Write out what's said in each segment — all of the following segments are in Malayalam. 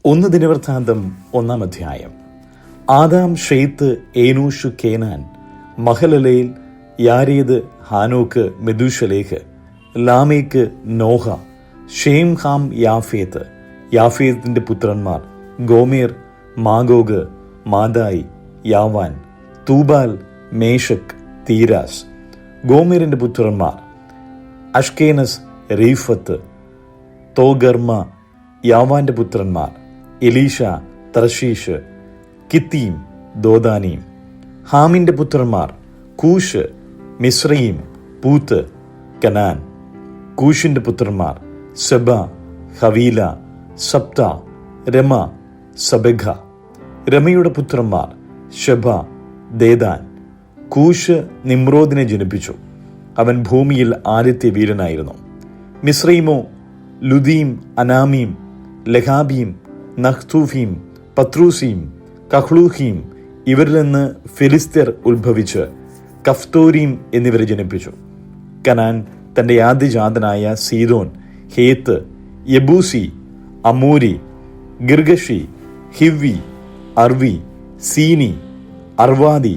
1 ദിനവൃത്താന്തം 1-ാം അധ്യായം. ആദാം, ഷേത്ത്, ഏനോഷ്, കേനാൻ, മഹലലേൽ, യാരേദ്, ഹാനോക്ക്, മെഥൂശലേഹ്, ലാമേക്ക്, നോഹ, ഷേം, ഹാം, യാഫേത്ത്. യാഫേത്തിന്റെ പുത്രന്മാർ ഗോമേർ, മാഗോഗ്, മാദായി, യാവാൻ, തൂബാൽ, മേഷക്, തീരാസ്. ഗോമേറിന്റെ പുത്രന്മാർ അഷ്കേനസ്, റീഫത്ത്, തോഗർമ. യാവാന്റെ പുത്രന്മാർ എലീഷ, തർശീഷ്, കിത്തീം, ദോദാനീം. ഹാമിന്റെ പുത്രന്മാർ കൂഷ്, മിസ്രയീം, പൂത്ത്, കനാൻ. കൂഷിന്റെ പുത്രന്മാർ സെബ, ഹവീല, സപ്ത, രമ, സബെഖ. രമയുടെ പുത്രന്മാർ ഷെബ, ദേദാൻ. കൂഷ് നിമ്രോദിനെ ജനിപ്പിച്ചു. അവൻ ഭൂമിയിൽ ആദ്യത്തെ വീരനായിരുന്നു. മിസ്രൈമോ ലുദീം, അനാമീം, ലഹാബീം, നഹ്തൂഫീം, പത്രൂസീം, കഹ്ലൂഹീം. ഇവരിൽ നിന്ന് ഫിലിസ്ത്യർ ഉത്ഭവിച്ച് കഫ്തോരീം എന്നിവരെ ജനിപ്പിച്ചു. കനാൻ തന്റെ ആദ്യജാതനായ സീദോൻ, ഹേത്ത്, യബൂസി, അമോരി, ഗിർഗഷി, ഹിവ്വി, അർവി, സീനി, അർവാദി,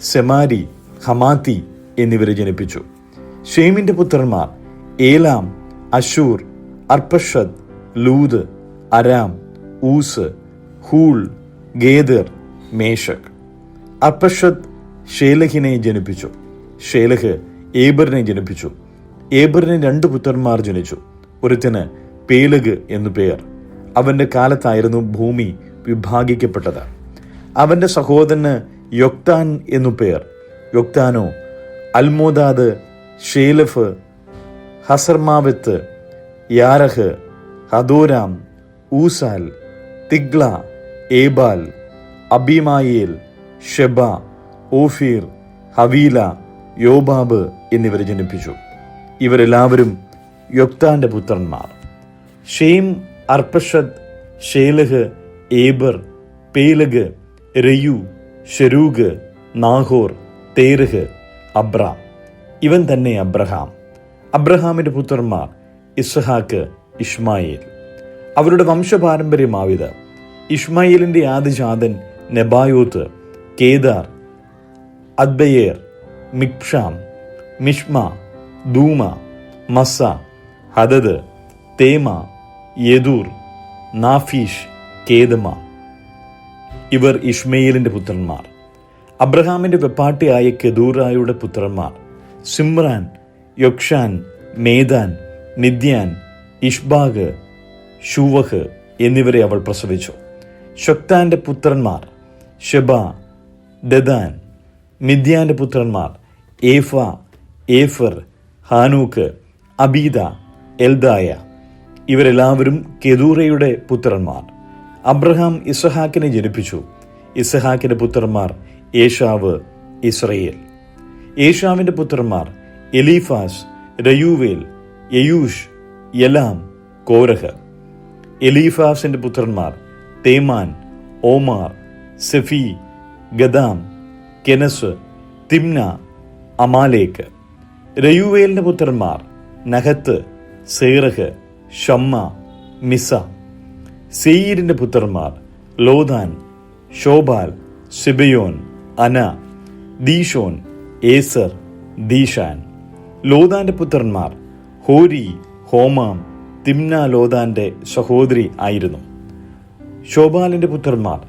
സെമാരി, ഹമാത്തി എന്നിവരെ ജനിപ്പിച്ചു. ഷേമിന്റെ പുത്രന്മാർ ഏലാം, അശൂർ, അർപ്പഷദ്, Lud, Aram, Uz, whole, gather, മേഷക്. അർപ്പഷദ് ഷേലഹിനെ ജനിപ്പിച്ചു. ഷേലഹ് ഏബറിനെ ജനിപ്പിച്ചു. ഏബറിന് 2 പുത്രന്മാർ ജനിച്ചു. ഒരുത്തന് പേലഗ് എന്നു പേർ. അവന്റെ കാലത്തായിരുന്നു ഭൂമി വിഭാഗിക്കപ്പെട്ടത്. അവന്റെ സഹോദരന് യൊക്താൻ എന്നു പേർ. യൊക്താനോ Almodad, Sheleph, Hazarmaveth, Jerah, Hadoram, Uzal, Diklah, Ebal, Abimael, Sheba, Ophir, Havilah, Jobab എന്നിവരെ ജനിപ്പിച്ചു. ഇവരെല്ലാവരും യൊക്താന്റെ പുത്രന്മാർ. Shem, Arphaxad, Shelah, Eber, Peleg, Reu, Serug, Nahor, Terah, Abram. ഇവൻ തന്നെ അബ്രഹാം. അബ്രഹാമിന്റെ പുത്രന്മാർ ഇസ്ഹാക്ക്, ഇഷ്മായേൽ. അവരുടെ വംശപാരമ്പര്യമാവിത്. ഇഷ്മായേലിന്റെ ആദ്യജാതൻ Nebaioth, Kedar, അദ്ബയേർ, മിക്ഷാം, Mishma, ദൂമ, മസ്സ, Hadad, തേമ, യെദൂർ, Naphish, കേദമ. ഇവർ ഇഷ്മയേലിന്റെ പുത്രന്മാർ. അബ്രഹാമിന്റെ വെപ്പാട്ടിയായ കെദൂറായുടെ പുത്രന്മാർ സിമ്രാൻ, യൊക്ഷാൻ, മേദാൻ, മിദ്യാൻ, ഇഷ്ബാഗ്, ഷൂവഹ് എന്നിവരെ അവൾ പ്രസവിച്ചു. ഷൊക്താന്റെ പുത്രന്മാർ ഷെബ, ദദാൻ. മിദ്യാന്റെ പുത്രന്മാർ ഏഫ, ഏഫർ, ഹാനൂക്ക്, അബീദ, എൽദായ. ഇവരെല്ലാവരും കെദൂറയുടെ പുത്രന്മാർ. അബ്രഹാം ഇസ്ഹാക്കിനെ ജനിപ്പിച്ചു. ഇസ്ഹാക്കിന്റെ പുത്രന്മാർ ഏശാവ്, ഇസ്രയേൽ. ഏശാവിന്റെ പുത്രന്മാർ എലീഫാസ്, രയൂവേൽ, യയൂഷ്, യലാം, കോരഹ്. എലീഫാസിന്റെ പുത്രന്മാർ Teman, Omar, Zephi, Gatam, Kenaz, Timna, Amalek. രയൂവേലിന്റെ പുത്രന്മാർ നഹത്ത്, സേറഹ്, ഷമ്മ, മിസ. സെയീരിന്റെ പുത്രന്മാർ ലോദാൻ, ഷോബാൽ, സിബയോൻ, അന, ദീഷോൻ, ഏസർ, ദീഷാൻ. ലോദാന്റെ പുത്രന്മാർ ഹോരി, ഹോമാം. തിമ്ന ലോദാന്റെ സഹോദരി ആയിരുന്നു. ഷോബാലിന്റെ പുത്രന്മാർ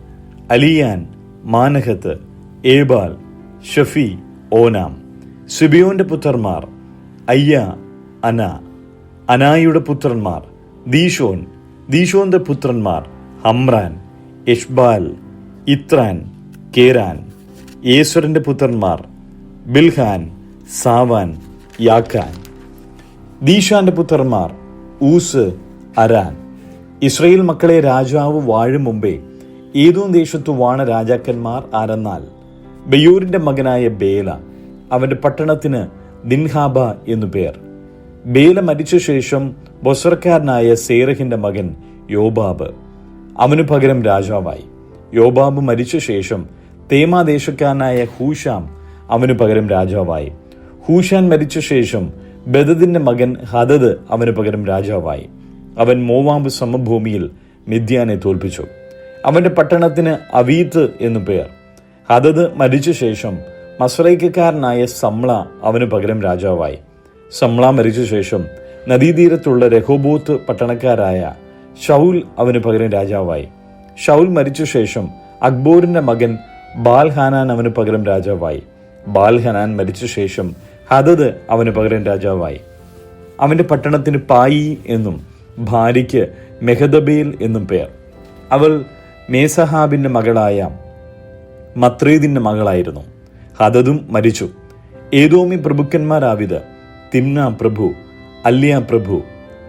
അലിയാൻ, മാനഹത്ത്, ഏബാൽ, ഷഫി, ഓനാം. സിബിയോന്റെ പുത്രന്മാർ അയ്യ, അന. അനായുടെ പുത്രന്മാർ ദീഷോൻ. ദീഷോന്റെ പുത്രന്മാർ ഹമ്രാൻ, എഷ്ബാൽ, ഇത്രാൻ, കേരാൻ. യേശ്വരന്റെ പുത്രന്മാർ ബിൽഹാൻ, സാവാൻ, യാക്കാൻ. ദീഷാന്റെ പുത്രന്മാർ ഊസ്, അരാൻ. ഇസ്രയേൽ മക്കളെ രാജാവ് വാഴും മുമ്പേ ഏദോം ദേശത്തു വാണ രാജാക്കന്മാർ ആരെന്നാൽ ബെയോരിന്റെ മകനായ ബേല. അവന്റെ പട്ടണത്തിന് ദിൻഹാബ എന്നു പേർ. ബേല മരിച്ച ശേഷം ബൊസർക്കാരനായ സേറഹിന്റെ മകൻ യോബാബ് അവനു പകരം രാജാവായി. യോബാബ് മരിച്ച ശേഷം തേമാദേശക്കാരനായ ഹൂഷാം അവനു പകരം രാജാവായി. ഹൂഷാൻ മരിച്ച ശേഷം ബദദിന്റെ മകൻ ഹദദ് അവന് പകരം രാജാവായി. അവൻ മോവാബ് സമഭൂമിയിൽ മിദ്യാനെ തോൽപ്പിച്ചു. അവന്റെ പട്ടണത്തിന് അവീത്ത് എന്നു പേർ. ഹദദ് മരിച്ച ശേഷം മസ്രൈക്കാരനായ സമ്ല അവന് പകരം രാജാവായി. സമ്ല മരിച്ച ശേഷം നദീതീരത്തുള്ള രഹോബോത്ത് പട്ടണക്കാരായ ഷൗൽ അവന് പകരം രാജാവായി. ഷൗൽ മരിച്ച ശേഷം അക്ബോറിന്റെ മകൻ ബാൽഹാനാൻ അവന് പകരം രാജാവായി. ബാൽഹാനാൻ മരിച്ച ശേഷം ഹദദ് അവന് പകരം രാജാവായി. അവന്റെ പട്ടണത്തിന് പായി എന്നും ഭാര്യയ്ക്ക് മെഹദബേൽ എന്നും പേർ. അവൾ മേസഹാബിന്റെ മകളായ മത്രേദിന്റെ മകളായിരുന്നു. ഹദദും മരിച്ചു. ഏദോമി പ്രഭുക്കന്മാരാവിത്: തിമ്ന പ്രഭു, അല്യ പ്രഭു,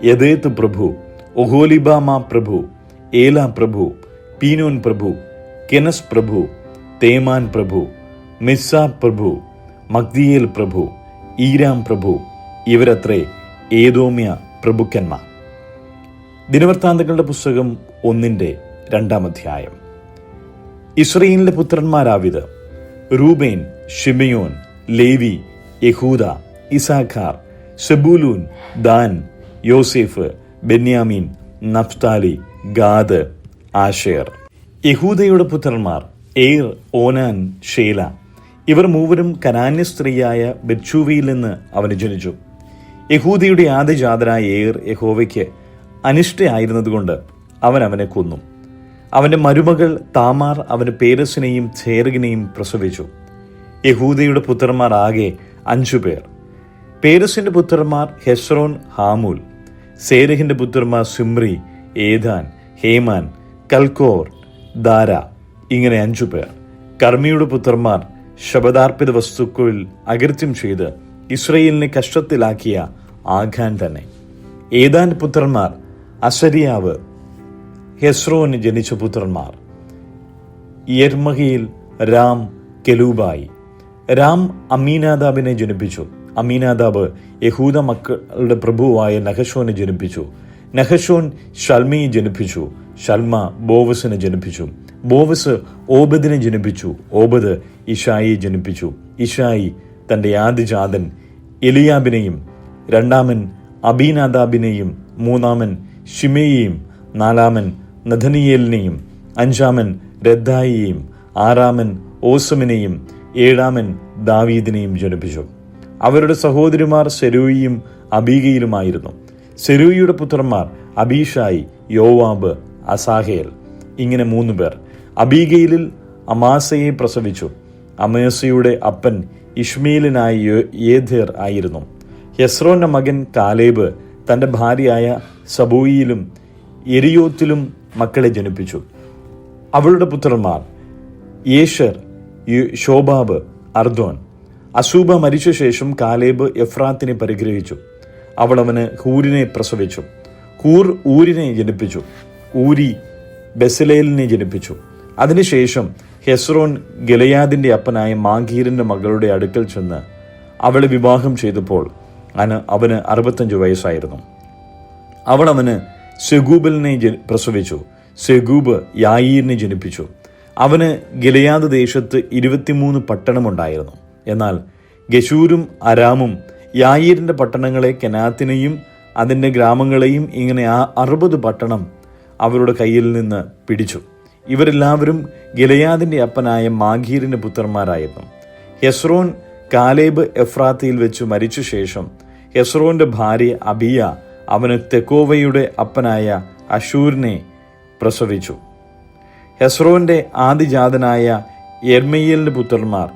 യദേത്ത് പ്രഭു, ഒഹോലിബാമ പ്രഭു, ഏല പ്രഭു, പീനോൻ പ്രഭു, കെനസ് പ്രഭു, തേമാൻ പ്രഭു, മിസ്സ പ്രഭു, മഗ്ദിയേൽ പ്രഭു, ഈരാം പ്രഭു. ഇവരത്രേ ഏദോമ്യ പ്രഭുക്കന്മാർ. ദിനവൃത്താന്തങ്ങളുടെ പുസ്തകം 1:2 ഇസ്രയേലിന്റെ പുത്രന്മാരാവിത്: റൂബേൻ, ഷിമയോൻ, ലേവി, യഹൂദ, ഇസാഖാർ, സെബൂലൂൻ, ദാൻ, യോസേഫ്, ബെന്യാമീൻ, നഫ്താലി, ഗാദ്, ആശേർ. യഹൂദയുടെ പുത്രന്മാർ ഏർ, ഓനാൻ, ഷേല. ഇവർ മൂവരും കനാന്യ സ്ത്രീയായ ബെത്ശൂവയിൽ നിന്ന് അവന് ജനിച്ചു. യഹൂദയുടെ ആദ്യജാതനായ ഏർ യഹോവയ്ക്ക് അനിഷ്ടയായിരുന്നതുകൊണ്ട് അവൻ അവനെ കൊന്നു. അവന്റെ മരുമകൾ താമാർ അവന് പേരസിനെയും ചേരകിനെയും പ്രസവിച്ചു. യഹൂദയുടെ പുത്രന്മാർ ആകെ 5 പേർ. പേരസിന്റെ പുത്രന്മാർ ഹെസ്രോൻ, ഹാമൂൽ. സേരഹിന്റെ പുത്രന്മാർ സിമ്രി, ഏദാൻ, ഹേമാൻ, കൽക്കോർ, ദാര. ഇങ്ങനെ 5 പേർ. കർമ്മിയുടെ പുത്രന്മാർ ശബദാർപ്പിത വസ്തുക്കളിൽ അകൃത്യം ചെയ്ത് ഇസ്രയേലിനെ കഷ്ടത്തിലാക്കിയ ആഖാൻ തന്നെ. ഏദാന്റെ പുത്രന്മാർ അസരിയാവ്. ഹെസ്രോന് ജനിച്ച പുത്രന്മാർ യർമഹീൽ, രാം, കെലൂബായി. രാം അമ്മീനാദാബിനെ ജനിപ്പിച്ചു. അമ്മീനാദാബ് യഹൂദ മക്കളുടെ പ്രഭുവായ നഹശോനെ ജനിപ്പിച്ചു. നഹശോൻ ഷൽമയെ ജനിപ്പിച്ചു. ഷൽമ ബോവസിനെ ജനിപ്പിച്ചു. ബോവസ് ഓബദിനെ ജനിപ്പിച്ചു. ഓബദ് ഇഷായിയെ ജനിപ്പിച്ചു. ഇഷായി തന്റെ ആദ്യജാതൻ എലിയാബിനെയും, രണ്ടാമൻ അബീനാദാബിനെയും, മൂന്നാമൻ ഷിമയെയും, നാലാമൻ നഥനിയേലിനെയും, അഞ്ചാമൻ രദ്ദായിയെയും, ആറാമൻ ഓസമിനെയും, ഏഴാമൻ ദാവീദിനെയും ജനിപ്പിച്ചു. അവരുടെ സഹോദരിമാർ സെരൂയിയും അബീഗയിലുമായിരുന്നു. സെരൂയിയുടെ പുത്രന്മാർ അബീഷായി, യോവാബ്, അസാഹേൽ. ഇങ്ങനെ 3 പേർ. അബീഗയിലിൽ അമാസയെ പ്രസവിച്ചു. അമാസയുടെ അപ്പൻ ഇഷ്മേലിനായ യേഥേർ ആയിരുന്നു. ഹെസ്രോന്റെ മകൻ കാലേബ് തന്റെ ഭാര്യയായ സബൂയിലും എരിയോത്തിലും മക്കളെ ജനിപ്പിച്ചു. അവളുടെ പുത്രന്മാർ യേശർ, ശോബാബ്, അർദോൻ. അസൂബ മരിച്ച ശേഷം കാലേബ് എഫ്രാത്തിനെ പരിഗ്രഹിച്ചു. അവൾ അവന് ഹൂരിനെ പ്രസവിച്ചു. ഹൂർ ഊരിനെ ജനിപ്പിച്ചു. ഊരി ബെസലേലിനെ ജനിപ്പിച്ചു. അതിനുശേഷം ഹെസ്രോൻ ഗലയാദിന്റെ അപ്പനായ മാഗീറിന്റെ മകളുടെ അടുക്കൽ ചെന്ന് അവളെ വിവാഹം ചെയ്തപ്പോൾ അവന് 65 വയസ്സായിരുന്നു. അവൾ അവന് സെഗൂബലിനെ പ്രസവിച്ചു. സെഗൂബ് യായീരിനെ ജനിപ്പിച്ചു. അവന് ഗലയാദ് ദേശത്ത് 23 പട്ടണമുണ്ടായിരുന്നു. എന്നാൽ ഗശൂരും അരാമും യായീരിന്റെ പട്ടണങ്ങളെ കെനാത്തിനെയും അതിൻ്റെ ഗ്രാമങ്ങളെയും ഇങ്ങനെ 60 പട്ടണം അവരുടെ കയ്യിൽ നിന്ന് പിടിച്ചു. ഇവരെല്ലാവരും ഗലയാദിന്റെ അപ്പനായ മാഗീറിന്റെ പുത്രന്മാരായിരുന്നു. ഹെസ്രോൻ കാലേബ് എഫ്രാത്തിയിൽ വെച്ച് മരിച്ച ശേഷം ഹെസ്രോന്റെ ഭാര്യ അബിയ അവന് തെക്കോവയുടെ അപ്പനായ അശൂരിനെ പ്രസവിച്ചു. ഹെസ്രോന്റെ ആദിജാതനായ യെർമയേലിന്റെ പുത്രന്മാർ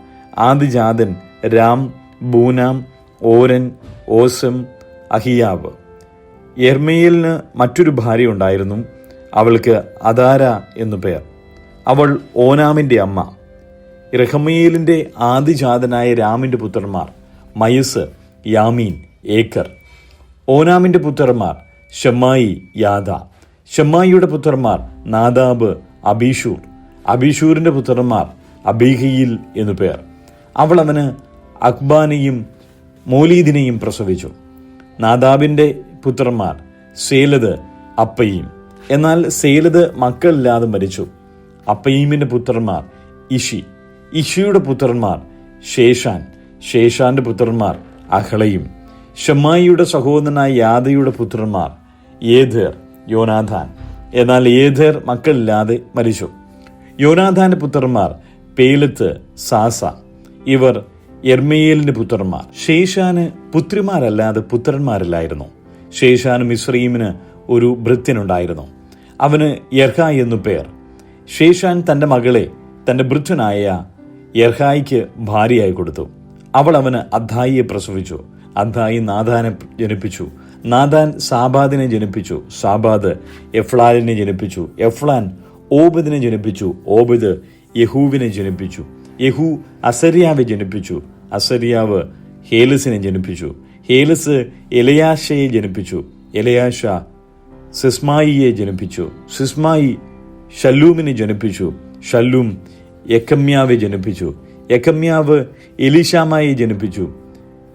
ആദിജാതൻ രാം, ബൂനാം, ഓരൻ, ഓസം, അഹിയാവ്. യെർമയേലിന് മറ്റൊരു ഭാര്യ ഉണ്ടായിരുന്നു. അവൾക്ക് അദാര എന്നു പേർ. അവൾ ഓനാമിന്റെ അമ്മ. റഹമയേലിന്റെ ആദിജാതനായ രാമിന്റെ പുത്രന്മാർ മയസ്, യാമീൻ, ഏക്കർ. ഓനാമിന്റെ പുത്രന്മാർ ഷമ്മായി, യാദ. ഷമ്മായിയുടെ പുത്രന്മാർ നാദാബ്, അബീഷൂർ. അബീഷൂരിന്റെ പുത്രന്മാർ അബീഹയിൽ എന്നു പേർ. അവൾ അവന് അക്ബാനെയും മോലീദിനെയും പ്രസവിച്ചു. നാദാബിന്റെ പുത്രന്മാർ സേലത്, അപ്പയീം. എന്നാൽ സേലത് മക്കളില്ലാതെ മരിച്ചു. അപ്പയീമിന്റെ പുത്രന്മാർ ഇഷി. ഇഷിയുടെ പുത്രന്മാർ ശേഷാൻ. ശേഷാന്റെ പുത്രന്മാർ അഹ്ളയും. ഷമ്മായിയുടെ സഹോദരനായ യാദയുടെ പുത്രന്മാർ യേഥേർ, യോനാഥാൻ. എന്നാൽ ഏഥേർ മക്കളില്ലാതെ മരിച്ചു. യോനാഥാന്റെ പുത്രന്മാർ പേലത്ത്, സാസ. ഇവർ യെർമയേലിന്റെ പുത്രന്മാർ. ശേഷാന് പുത്രിമാരല്ലാതെ പുത്രന്മാരില്ലായിരുന്നു. ശേഷാന് മിസ്രയീമിന് ഒരു ഭൃത്യനുണ്ടായിരുന്നു. അവന് യർഹായ് എന്നു പേർ. ശേഷാൻ തന്റെ മകളെ തന്റെ ഭൃത്യനായ യർഹായിക്ക് ഭാര്യയായി കൊടുത്തു. അവൾ അവന് അദ്ദായിയെ പ്രസവിച്ചു. അദ്ദായി നാഥാനെ ജനിപ്പിച്ചു. നാഥാൻ സാബാദിനെ ജനിപ്പിച്ചു. സാബാദ് എഫ്ലാലിനെ ജനിപ്പിച്ചു. എഫ്ലാൻ ഓബദിനെ ജനിപ്പിച്ചു. ഓബദ് യഹൂവിനെ ജനിപ്പിച്ചു. യഹൂ അസര്യാവെ ജനിപ്പിച്ചു. അസര്യാവ് ഹേലസിനെ ജനിപ്പിച്ചു. ഹേലസ് എലയാശയെ ജനിപ്പിച്ചു. എലയാശ സിസ്മായിയെ ജനിപ്പിച്ചു. സിസ്മായി ശല്ലൂമിനെ ജനിപ്പിച്ചു. ശല്ലൂം യെക്കമ്യാവെ ജനിപ്പിച്ചു. യെക്കമ്യാവ് എലീശാമയെ ജനിപ്പിച്ചു.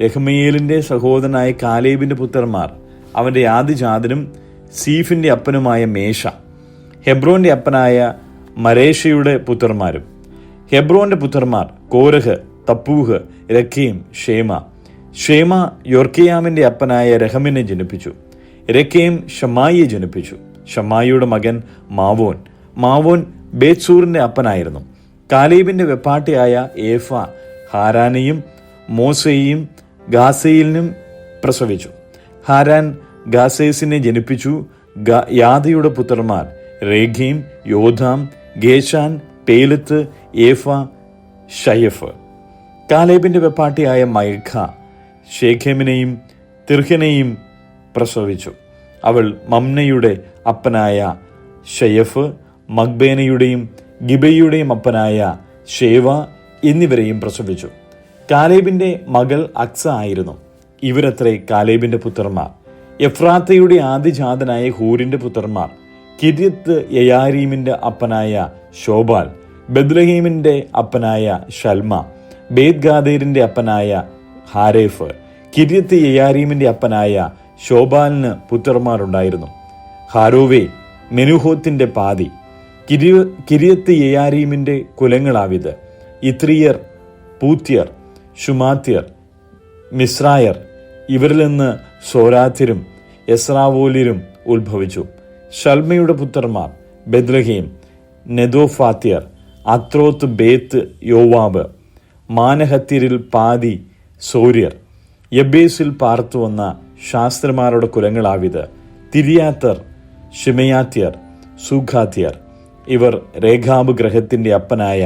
യഹ്മയേലിന്റെ സഹോദരനായ കാലേബിന്റെ പുത്രന്മാർ അവന്റെ ആദിജാതനും സീഫിന്റെ അപ്പനുമായ മേശ. ഹെബ്രോന്റെ അപ്പനായ മരേഷയുടെ പുത്രന്മാരും. ഹെബ്രോന്റെ പുത്രന്മാർ കോരഹ്, തപ്പൂഹ്, രക്കേം, ഷേമ. ഷേമ യൊർക്കെയാമിന്റെ അപ്പനായ രഹമിനെ ജനിപ്പിച്ചു. രക്കേം ഷമായിയെ ജനിപ്പിച്ചു. ഷമായിയുടെ മകൻ മാവോൻ. മാവോൻ ബേത്സൂറിന്റെ അപ്പനായിരുന്നു. കാലേബിന്റെ വെപ്പാട്ടിയായ ഏഫ ഹാരാനെയും മോസയെയും ഗാസയിലിനും പ്രസവിച്ചു. ഹാരാൻ ഗാസേസിനെ ജനിപ്പിച്ചു. യാദയുടെ പുത്രന്മാർ രേഖീം, യോധാം, ഗേശാൻ, പേലത്ത്, ഏഫ, ഷയഫ്. കാലേബിന്റെ വെപ്പാട്ടിയായ മയഖ ഷേഖേമിനെയും തിർഹിനെയും പ്രസവിച്ചു. അവൾ മമ്നയുടെ അപ്പനായ ഷയഫ്, മഗ്ബേനയുടെയും ഗിബയുടെയും അപ്പനായ ഷേവ എന്നിവരെയും പ്രസവിച്ചു. കാലേബിന്റെ മകൾ അക്സ ആയിരുന്നു. ഇവരത്രേ കാലേബിന്റെ പുത്രന്മാർ. എഫ്രാത്തയുടെ ആദിജാതനായ ഹൂരിന്റെ പുത്രന്മാർ കിര്യത്ത് യയാരീമിന്റെ അപ്പനായ ശോബാൽ, ബദ്ലഹീമിന്റെ അപ്പനായ ഷൽമ, ബേത്ഗാദേരിന്റെ അപ്പനായ ഹാരേഫ്. കിര്യത്ത് യയാരീമിന്റെ അപ്പനായ ശോബാലിന് പുത്രന്മാരുണ്ടായിരുന്നു. ഹാരോവേ മെനുഹോത്തിന്റെ പാതി. കിര്യത്ത് യയാരീമിന്റെ കുലങ്ങളാവിത്: ഇത്രിയർ, പൂത്യർ, ശുമാത്യർ, മിസ്രായർ. ഇവരിൽ നിന്ന് സോരാത്യരും എസ്രാവോലിരും ഉത്ഭവിച്ചു. ഷൽമയുടെ പുത്രന്മാർ ബെദ്ലഹീം, നെദോഫാത്യർ, അത്രോത്ത്, ബേത്ത് യോവാബ്. മാനഹത്യരിൽ പാതി സോര്യർ. യബേസിൽ പാർത്തു വന്ന ശാസ്ത്രമാരുടെ കുലങ്ങളാവിത്: തിരിയാത്തർ, ഷിമയാത്യർ, സൂഖാത്യർ. ഇവർ രേഖാബ് ഗ്രഹത്തിന്റെ അപ്പനായ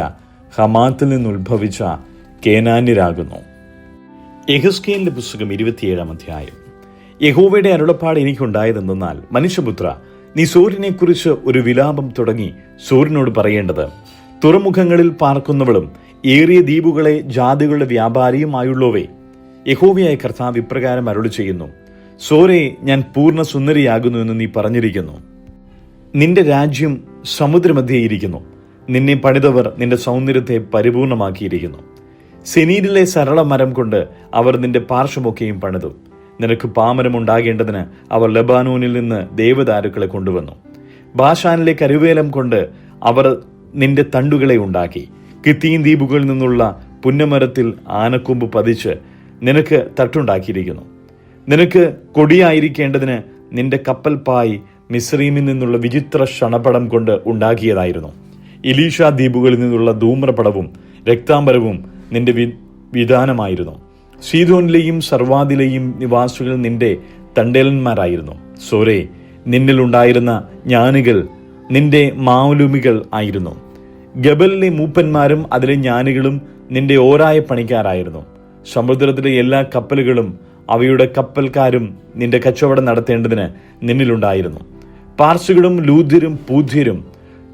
ഹമാത്തിൽ നിന്നുത്ഭവിച്ച കേനാന്യരാകുന്നു. യെഹെസ്കേലിന്റെ പുസ്തകം 27-ാം അധ്യായം. യഹോവയുടെ അരുളപ്പാട് എനിക്കുണ്ടായതെന്നാൽ, മനുഷ്യപുത്ര, നീ സൂര്യനെക്കുറിച്ച് ഒരു വിലാപം തുടങ്ങി സൂര്യനോട് പറയേണ്ടത്: തുറമുഖങ്ങളിൽ പാർക്കുന്നവളും ഏറിയ ദ്വീപുകളെ ജാതികളുടെ വ്യാപാരിയുമായുള്ളവേ, യഹോവയായ കർത്താവ് ഇപ്രകാരം അരുളി ചെയ്യുന്നു: സോരേ, ഞാൻ പൂർണ്ണ സുന്ദരിയാകുന്നു എന്ന് നീ പറഞ്ഞിരിക്കുന്നു. നിന്റെ രാജ്യം സമുദ്രമധ്യേയിരിക്കുന്നു. നിന്നെ പണിതവർ നിന്റെ സൗന്ദര്യത്തെ പരിപൂർണമാക്കിയിരിക്കുന്നു. സെനീരിലെ സരള മരം കൊണ്ട് അവർ നിന്റെ പാർശ്വമൊക്കെയും പണിതു. നിനക്ക് പാമരം ഉണ്ടാകേണ്ടതിന് അവർ ലബാനോനിൽ നിന്ന് ദേവദാരുക്കളെ കൊണ്ടുവന്നു. ബാഷാനിലെ കരുവേലം കൊണ്ട് അവർ നിന്റെ തണ്ടുകളെ ഉണ്ടാക്കി. കിത്തീൻ ദ്വീപുകളിൽ നിന്നുള്ള പുന്നമരത്തിൽ ആനക്കൊമ്പ് പതിച്ച് നിനക്ക് തട്ടുണ്ടാക്കിയിരിക്കുന്നു. നിനക്ക് കൊടിയായിരിക്കേണ്ടതിന് നിന്റെ കപ്പൽ പായ് മിസ്രയീമിൽ നിന്നുള്ള വിചിത്ര ക്ഷണപടം കൊണ്ട് ഉണ്ടാക്കിയതായിരുന്നു. എലീഷ ദ്വീപുകളിൽ നിന്നുള്ള ധൂമ്രപടവും രക്താംബരവും നിന്റെ വിധാനമായിരുന്നു. സീദോനിലെയും സർവാദിലെയും നിവാസികൾ നിന്റെ തണ്ടേലന്മാരായിരുന്നു. സോരേ, നിന്നിൽ ഉണ്ടായിരുന്ന ജ്ഞാനികൾ നിന്റെ മാലുമികൾ ആയിരുന്നു. ഗബലിലെ മൂപ്പന്മാരും അതിലെ ജ്ഞാനികളും നിന്റെ ഓരായ പണിക്കാരായിരുന്നു. സമുദ്രത്തിലെ എല്ലാ കപ്പലുകളും അവയുടെ കപ്പൽക്കാരും നിന്റെ കച്ചവടം നടത്തേണ്ടതിന് നിന്നിലുണ്ടായിരുന്നു. പാർസികളും ലൂദ്യരും പൂദ്യരും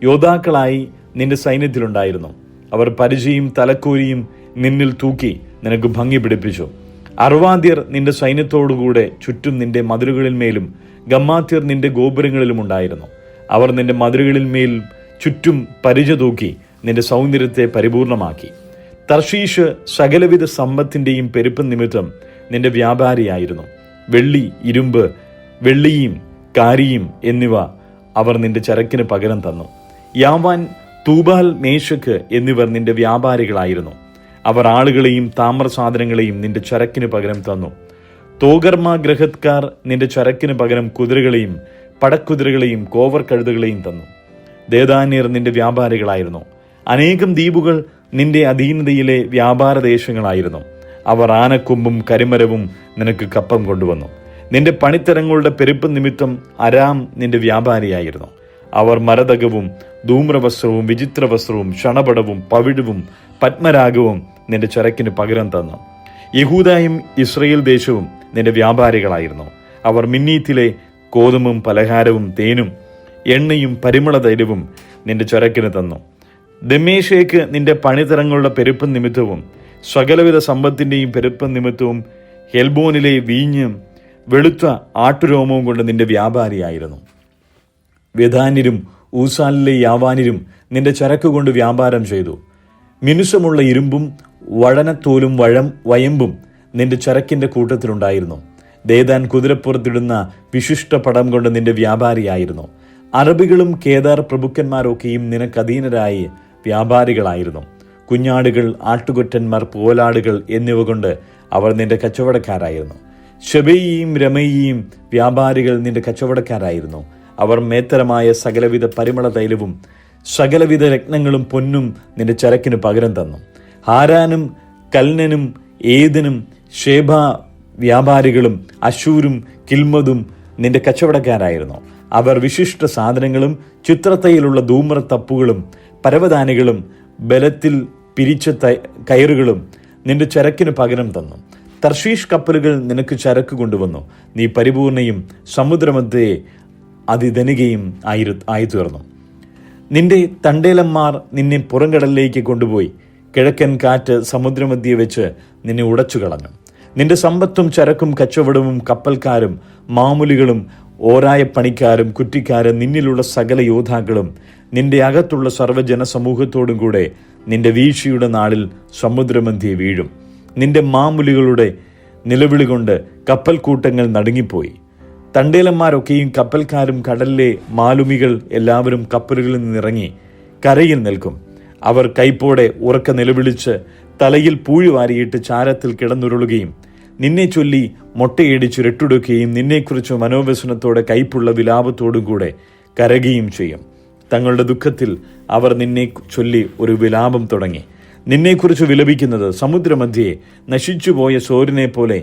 യോദ്ധാക്കളായി നിന്റെ സൈന്യത്തിലുണ്ടായിരുന്നു. അവർ പരിചയും തലക്കോരിയും നിന്നിൽ തൂക്കി നിനക്ക് ഭംഗി പിടിപ്പിച്ചു. അർവാദ്യർ നിന്റെ സൈന്യത്തോടുകൂടെ ചുറ്റും നിന്റെ മതിലുകളിന്മേലും ഗമ്മാത്യർ നിന്റെ ഗോപുരങ്ങളിലും ഉണ്ടായിരുന്നു. അവർ നിന്റെ മതിലുകളിന്മേൽ ചുറ്റും പരിച തൂക്കി നിന്റെ സൗന്ദര്യത്തെ പരിപൂർണമാക്കി. തർഷീഷ് സകലവിധ സമ്പത്തിന്റെയും പെരുപ്പം നിമിത്തം നിന്റെ വ്യാപാരിയായിരുന്നു. വെള്ളി, ഇരുമ്പ്, വെള്ളിയും കാരിയും എന്നിവ അവർ നിന്റെ ചരക്കിന് പകരം തന്നു. യാവാൻ, തൂബാൽ, മേശക്ക് എന്നിവർ നിന്റെ വ്യാപാരികളായിരുന്നു. അവർ ആളുകളെയും താമ്രസാധനങ്ങളെയും നിന്റെ ചരക്കിന് പകരം തന്നു. തോഗർമ ഗ്രഹത്കാർ നിന്റെ ചരക്കിന് പകരം കുതിരകളെയും പടക്കുതിരകളെയും കോവർ കഴുതകളെയും തന്നു. ദേദാന്യർ നിന്റെ വ്യാപാരികളായിരുന്നു. അനേകം ദ്വീപുകൾ നിന്റെ അധീനതയിലെ വ്യാപാര ദേശങ്ങളായിരുന്നു. അവർ ആനക്കൊമ്പും കരിമരവും നിനക്ക് കപ്പം കൊണ്ടുവന്നു. നിന്റെ പണിത്തരങ്ങളുടെ പെരുപ്പ് നിമിത്തം അരാം നിന്റെ വ്യാപാരിയായിരുന്നു. അവർ മരതകവും ധൂമ്രവസ്ത്രവും വിചിത്രവസ്ത്രവും ക്ഷണപടവും പവിഴവും പത്മരാഗവും നിന്റെ ചരക്കിന് പകരം തന്നു. യഹൂദയും ഇസ്രയേൽ ദേശവും നിന്റെ വ്യാപാരികളായിരുന്നു. അവർ മിന്നീത്തിലെ കോതുമും പലഹാരവും തേനും എണ്ണയും പരിമള തൈലവും നിന്റെ ചരക്കിന് തന്നു. ദമ്മേശേക്ക് നിന്റെ പണിതരങ്ങളുടെ പെരുപ്പം നിമിത്തവും സകലവിധ സമ്പത്തിൻ്റെയും പെരുപ്പം നിമിത്തവും ഹെൽബോനിലെ വീഞ്ഞും വെളുത്ത ആട്ടുരോമവും കൊണ്ട് നിന്റെ വ്യാപാരിയായിരുന്നു. വെദാന്യരും ഊസാലിലെ യാവാനിരും നിന്റെ ചരക്ക് കൊണ്ട് വ്യാപാരം ചെയ്തു. മിനുസമുള്ള ഇരുമ്പും വഴനത്തോലും വയമ്പും നിന്റെ ചരക്കിന്റെ കൂട്ടത്തിലുണ്ടായിരുന്നു. ദേദാൻ കുതിരപ്പുറത്തിടുന്ന വിശിഷ്ട പടം കൊണ്ട് നിന്റെ വ്യാപാരിയായിരുന്നു. അറബികളും കേദാർ പ്രഭുക്കന്മാരൊക്കെയും നിനക്കധീനരായി വ്യാപാരികളായിരുന്നു. കുഞ്ഞാടുകൾ, ആട്ടുകൊറ്റന്മാർ, പോലാടുകൾ എന്നിവ കൊണ്ട് അവർ നിന്റെ കച്ചവടക്കാരായിരുന്നു. ശബേയിയും രമയിയും വ്യാപാരികൾ നിന്റെ കച്ചവടക്കാരായിരുന്നു. അവർ മേത്തരമായ സകലവിധ പരിമള തൈലവും സകലവിധ രത്നങ്ങളും പൊന്നും നിന്റെ ചരക്കിന് പകരം തന്നു. ഹാരാനും കൽനനും ഏദനും ഷേബ വ്യാപാരികളും അശൂരും കിൽമതും നിന്റെ കച്ചവടക്കാരായിരുന്നു. അവർ വിശിഷ്ട സാധനങ്ങളും ചിത്രത്തയിലുള്ള ധൂമ്ര തപ്പുകളും പരവതാനികളും ബലത്തിൽ പിരിച്ച കയറുകളും നിന്റെ ചരക്കിന് പകരം തന്നു. തർഷീഷ് കപ്പലുകൾ നിനക്ക് ചരക്ക് കൊണ്ടുവന്നു. നീ പരിപൂർണയും സമുദ്രമധ്യേ അതിധനികയും ആയി തീർന്നു. നിന്റെ തണ്ടേലന്മാർ നിന്നെ പുറംകടലിലേക്ക് കൊണ്ടുപോയി. കിഴക്കൻ കാറ്റ് സമുദ്രമധ്യേ വെച്ച് നിന്നെ ഉടച്ചു കളഞ്ഞു. നിന്റെ സമ്പത്തും ചരക്കും കച്ചവടവും കപ്പൽക്കാരും മാമൂലികളും ഓരായ പണിക്കാരും കുറ്റിക്കാരും നിന്നിലുള്ള സകല യോദ്ധാക്കളും നിന്റെ അകത്തുള്ള സർവ്വജനസമൂഹത്തോടും കൂടെ നിന്റെ വീഴ്ചയുടെ നാളിൽ സമുദ്രമധ്യേ വീഴും. നിന്റെ മാമൂലികളുടെ നിലവിളി കൊണ്ട് കപ്പൽ കൂട്ടങ്ങൾ നടുങ്ങിപ്പോയി. തണ്ടേലന്മാരൊക്കെയും കപ്പൽക്കാരും കടലിലെ മാലുമികൾ എല്ലാവരും കപ്പലുകളിൽ നിന്നിറങ്ങി കരയിൽ നിൽക്കും. അവർ കൈപ്പോടെ ഉറക്ക നിലവിളിച്ച് തലയിൽ പൂഴി വാരിയിട്ട് ചാരത്തിൽ കിടന്നുരുളുകയും നിന്നെ ചൊല്ലി മൊട്ടയടിച്ചു രട്ടുടുക്കുകയും നിന്നെക്കുറിച്ച് മനോവ്യസനത്തോടെ കൈപ്പുള്ള വിലാപത്തോടും കൂടെ കരയുകയും ചെയ്യും. തങ്ങളുടെ ദുഃഖത്തിൽ അവർ നിന്നെ ചൊല്ലി ഒരു വിലാപം തുടങ്ങി. നിന്നെക്കുറിച്ച് വിലപിക്കുന്നത് സമുദ്രമധ്യേ നശിച്ചുപോയ സോരിനെ പോലെ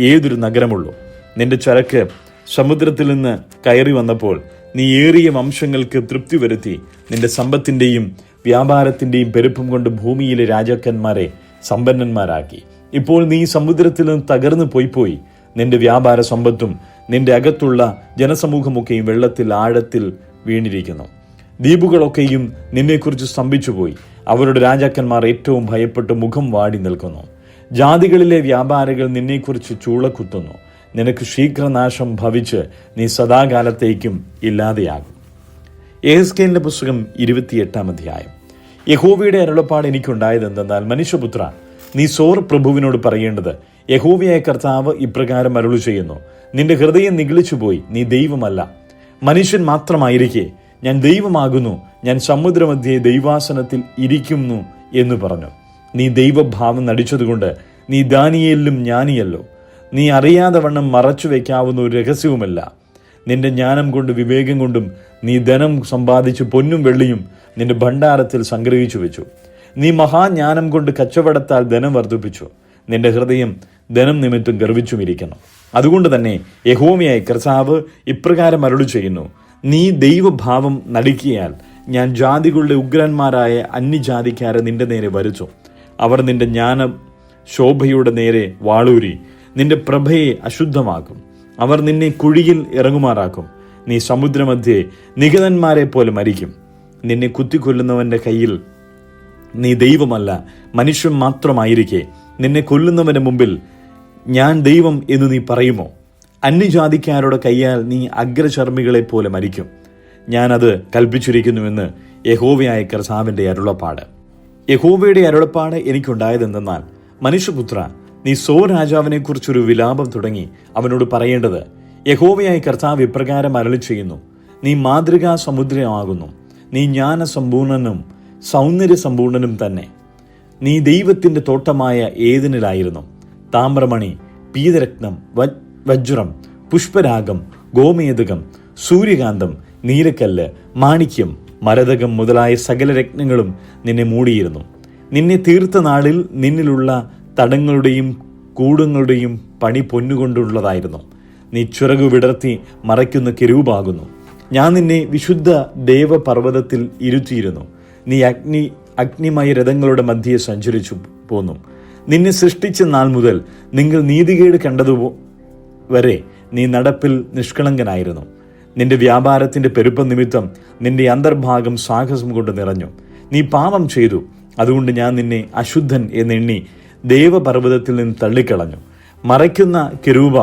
ഏതൊരു നഗരമുള്ളൂ. നിന്റെ ചരക്ക് സമുദ്രത്തിൽ നിന്ന് കയറി വന്നപ്പോൾ നീ ഏറിയ വംശങ്ങൾക്ക് തൃപ്തി വരുത്തി. നിന്റെ സമ്പത്തിന്റെയും വ്യാപാരത്തിന്റെയും പെരുപ്പം കൊണ്ട് ഭൂമിയിലെ രാജാക്കന്മാരെ സമ്പന്നന്മാരാക്കി. ഇപ്പോൾ നീ സമുദ്രത്തിൽ നിന്ന് തകർന്നു പോയി നിന്റെ വ്യാപാര സമ്പത്തും നിന്റെ അകത്തുള്ള ജനസമൂഹമൊക്കെയും വെള്ളത്തിൽ ആഴത്തിൽ വീണിരിക്കുന്നു. ദ്വീപുകളൊക്കെയും നിന്നെക്കുറിച്ച് സ്തംഭിച്ചുപോയി. അവരുടെ രാജാക്കന്മാർ ഏറ്റവും ഭയപ്പെട്ട് മുഖം വാടി നിൽക്കുന്നു. ജാതികളിലെ വ്യാപാരികൾ നിന്നെക്കുറിച്ച് ചൂളക്കുത്തുന്നു. നിനക്ക് ശീഘ്രനാശം ഭവിച്ച് നീ സദാകാലത്തേക്കും ഇല്ലാതെയാകും. യെഹെസ്കേലിന്റെ പുസ്തകം 28-ാം അധ്യായം. യഹോവയുടെ അരുളപ്പാട് എനിക്കുണ്ടായതെന്തെന്നാൽ, മനുഷ്യപുത്ര, നീ സോർ പ്രഭുവിനോട് പറയേണ്ടത്, യഹോവയായ കർത്താവ് ഇപ്രകാരം അരുളി ചെയ്യുന്നു, നിന്റെ ഹൃദയം നിഗളിച്ചുപോയി, നീ ദൈവമല്ല, മനുഷ്യൻ മാത്രമായിരിക്കെ ഞാൻ ദൈവമാകുന്നു, ഞാൻ സമുദ്രമധ്യേ ദൈവാസനത്തിൽ ഇരിക്കുന്നു എന്ന് പറഞ്ഞു. നീ ദൈവഭാവം നടിച്ചതുകൊണ്ട് നീ ദാനിയേലിലും ജ്ഞാനിയല്ലോ. നീ അറിയാതെ വണ്ണം മറച്ചു വയ്ക്കാവുന്ന ഒരു രഹസ്യവുമല്ല. നിന്റെ ജ്ഞാനം കൊണ്ട് വിവേകം കൊണ്ടും നീ ധനം സമ്പാദിച്ച് പൊന്നും വെള്ളിയും നിന്റെ ഭണ്ഡാരത്തിൽ സംഗ്രഹിച്ചു വെച്ചു. നീ മഹാജ്ഞാനം കൊണ്ട് കച്ചവടത്താൽ ധനം വർദ്ധിപ്പിച്ചു. നിന്റെ ഹൃദയം ധനം നിമിത്തം ഗർവിച്ചുമിരിക്കുന്നു. അതുകൊണ്ട് തന്നെ യഹോവയായ കർത്താവ് ഇപ്രകാരം അരുളി ചെയ്യുന്നു, നീ ദൈവഭാവം നടിക്കിയാൽ ഞാൻ ജാതികളുടെ ഉഗ്രന്മാരായ അന്യജാതിക്കാരെ നിന്റെ നേരെ വരുത്തും. അവർ നിന്റെ ജ്ഞാന ശോഭയുടെ നേരെ വാളൂരി നിന്റെ പ്രഭയെ അശുദ്ധമാക്കും. അവർ നിന്നെ കുഴിയിൽ ഇറങ്ങുമാറാക്കും. നീ സമുദ്രമധ്യേ നിഗതന്മാരെ പോലെ മരിക്കും. നിന്നെ കുത്തിക്കൊല്ലുന്നവന്റെ കയ്യിൽ നീ ദൈവമല്ല, മനുഷ്യൻ മാത്രമായിരിക്കെ നിന്നെ കൊല്ലുന്നവന്റെ മുമ്പിൽ ഞാൻ ദൈവം എന്ന് നീ പറയുമോ? അന്യജാതിക്കാരുടെ കയ്യാൽ നീ അഗ്രചർമ്മികളെ പോലെ മരിക്കും. ഞാനത് കൽപ്പിച്ചിരിക്കുന്നുവെന്ന് യഹോവയായ കർത്താവിന്റെ അരുളപ്പാട്. യഹോവയുടെ അരുളപ്പാട് എനിക്കുണ്ടായതെന്തെന്നാൽ, മനുഷ്യപുത്ര, നീ സോ രാജാവിനെ കുറിച്ചൊരു വിലാപം തുടങ്ങി അവനോട് പറയേണ്ടത്, യഹോവയായ കർത്താവ് ഇപ്രകാരം അരുളി ചെയ്യുന്നു, നീ മാതൃകാ സമുദ്രമാകുന്നു. നീ ജ്ഞാനസമ്പൂർണനും സൗന്ദര്യസമ്പൂർണനും തന്നെ. നീ ദൈവത്തിന്റെ തോട്ടമായ ഏദനിലായിരുന്നു. താമ്രമണി, പീതരത്നം, വജ്രം, പുഷ്പരാഗം, ഗോമേതകം, സൂര്യകാന്തം, നീലക്കല്ല്, മാണിക്യം, മരതകം മുതലായ സകല രത്നങ്ങളും നിന്നെ മൂടിയിരുന്നു. നിന്നെ തീർത്ത നാളിൽ നിന്നിലുള്ള തടങ്ങളുടെയും കൂടുങ്ങളുടെയും പണി പൊന്നുകൊണ്ടുള്ളതായിരുന്നു. നീ ചിറകു വിടർത്തി മറയ്ക്കുന്ന കെരൂബാകുന്നു. ഞാൻ നിന്നെ വിശുദ്ധ ദേവപർവ്വതത്തിൽ ഇരുത്തിയിരുന്നു. നീ അഗ്നിമയ രഥങ്ങളുടെ മധ്യേ സഞ്ചരിച്ചു പോന്നു. നിന്നെ സൃഷ്ടിച്ച നാൾ മുതൽ നിങ്ങൾ നീതികേട് കണ്ടതുവരെ നീ നടപ്പിൽ നിഷ്കളങ്കനായിരുന്നു. നിന്റെ വ്യാപാരത്തിന്റെ പെരുപ്പം നിമിത്തം നിന്റെ അന്തർഭാഗം സാഹസം കൊണ്ട് നിറഞ്ഞു. നീ പാപം ചെയ്തു, അതുകൊണ്ട് ഞാൻ നിന്നെ അശുദ്ധൻ എന്നെണ്ണി ദേവപർവ്വതത്തിൽ നിന്ന് തള്ളിക്കളഞ്ഞു. മറയ്ക്കുന്ന കെരൂബ,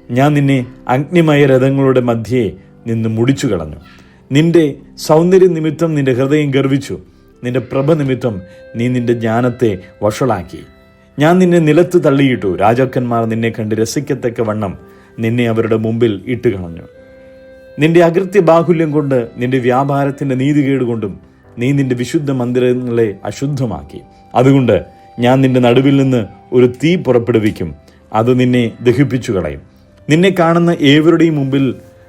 ഞാൻ നിന്നെ അഗ്നിമയ രഥങ്ങളുടെ മധ്യേ നിന്ന് മുടിച്ചു കളഞ്ഞു. നിന്റെ സൗന്ദര്യ നിമിത്തം നിന്റെ ഹൃദയം ഗർവിച്ചു. നിന്റെ പ്രഭ നിമിത്തം നീ നിന്റെ ജ്ഞാനത്തെ വഷളാക്കി. ഞാൻ നിന്നെ നിലത്ത് തള്ളിയിട്ടു. രാജാക്കന്മാർ നിന്നെ കണ്ട് രസിക്കത്തക്ക വണ്ണം നിന്നെ അവരുടെ മുമ്പിൽ ഇട്ടുകളഞ്ഞു. നിന്റെ അകൃത്യ ബാഹുല്യം കൊണ്ട്, നിന്റെ വ്യാപാരത്തിന്റെ നീതികേട് കൊണ്ടും നീ നിന്റെ വിശുദ്ധ മന്ദിരങ്ങളെ അശുദ്ധമാക്കി. അതുകൊണ്ട് ഞാൻ നിന്റെ നടുവിൽ നിന്ന് ഒരു തീ പുറപ്പെടുവിക്കും, അത് നിന്നെ ദഹിപ്പിച്ചു കളയും. നിന്നെ കാണുന്ന ഏവരുടെയും മുമ്പിൽ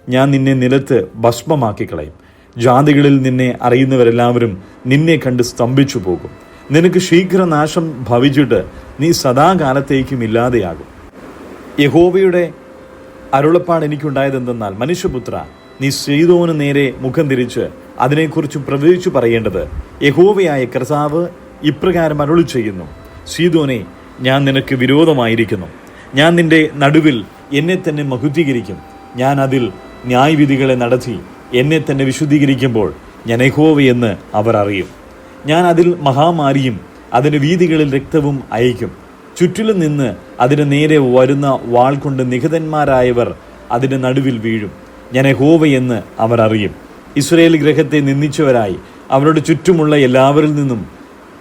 ഞാൻ നിന്നെ നിലത്ത് ഭസ്മമാക്കി കളയും. ജാതികളിൽ നിന്നെ അറിയുന്നവരെല്ലാവരും നിന്നെ കണ്ട് സ്തംഭിച്ചു പോകും. നിനക്ക് ശീഘ്രനാശം ഭവിച്ചിട്ട് നീ സദാകാലത്തേക്കും ഇല്ലാതെയാകും. യഹോവയുടെ അരുളപ്പാട് എനിക്കുണ്ടായതെന്തെന്നാൽ, മനുഷ്യപുത്ര, നീ സീദോന് നേരെ മുഖം തിരിച്ച് അതിനെക്കുറിച്ച് പ്രവചിച്ചു പറയേണ്ടത്, യഹോവയായ കർത്താവ് ഇപ്രകാരം അരുളി ചെയ്യുന്നു: സീദോനെ, ഞാൻ നിനക്ക് വിരോധമായിരിക്കുന്നു. ഞാൻ നിന്റെ നടുവിൽ എന്നെ തന്നെ മഹുദ്ധീകരിക്കും. ഞാൻ അതിൽ ന്യായവിധികളെ നടത്തി എന്നെ തന്നെ വിശുദ്ധീകരിക്കുമ്പോൾ ഞാൻ യഹോവയെന്ന് അവർ അറിയും. ഞാൻ അതിൽ മഹാമാരിയും അതിന്റെ വീഥികളിൽ രക്തവും അയക്കും. ചുറ്റിലും നിന്ന് അതിന് നേരെ വരുന്ന വാൾ കൊണ്ട് നിഹതന്മാരായവർ അതിന്റെ നടുവിൽ വീഴും. ഞാൻ യഹോവയെന്ന് അവർ അറിയും. ഇസ്രായേൽ ഗൃഹത്തെ നിന്ദിച്ചവരായി അവരുടെ ചുറ്റുമുള്ള എല്ലാവരിൽ നിന്നും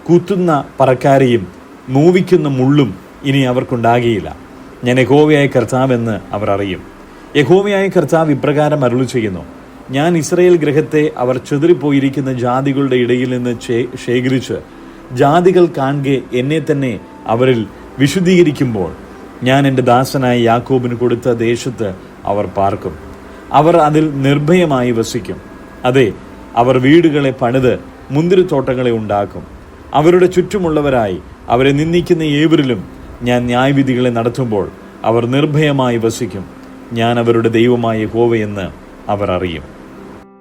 കുത്തുന്ന പറക്കാരെയും നോവിക്കുന്ന മുള്ളും ഇനി അവർക്കുണ്ടാകുകയില്ല. ഞാൻ യഹോവയായ കർത്താവെന്ന് അവർ അറിയും. യഹോവയായ കർത്താവ് ഇപ്രകാരം അരുളി ചെയ്യുന്നു: ഞാൻ ഇസ്രായേൽ ഗൃഹത്തെ അവർ ചെതറിപ്പോയിരിക്കുന്ന ജാതികളുടെ ഇടയിൽ നിന്ന് ശേഖരിച്ച് ജാതികൾ കാണുക എന്നെ തന്നെ അവരിൽ വിശുദ്ധീകരിക്കുമ്പോൾ ഞാൻ എൻ്റെ ദാസനായ യാക്കോബിന് കൊടുത്ത ദേശത്ത് അവർ പാർക്കും. അവർ അതിൽ നിർഭയമായി വസിക്കും. അതെ, അവർ വീടുകളെ പണിത് മുന്തിരിത്തോട്ടങ്ങളെ ഉണ്ടാക്കും. അവരുടെ ചുറ്റുമുള്ളവരായി അവരെ നിന്ദിക്കുന്ന ഏവരിലും ഞാൻ ന്യായവിധികളെ നടത്തുമ്പോൾ അവർ നിർഭയമായി വസിക്കും. ഞാൻ അവരുടെ ദൈവമായ യഹോവയെന്ന് അവർ അറിയും.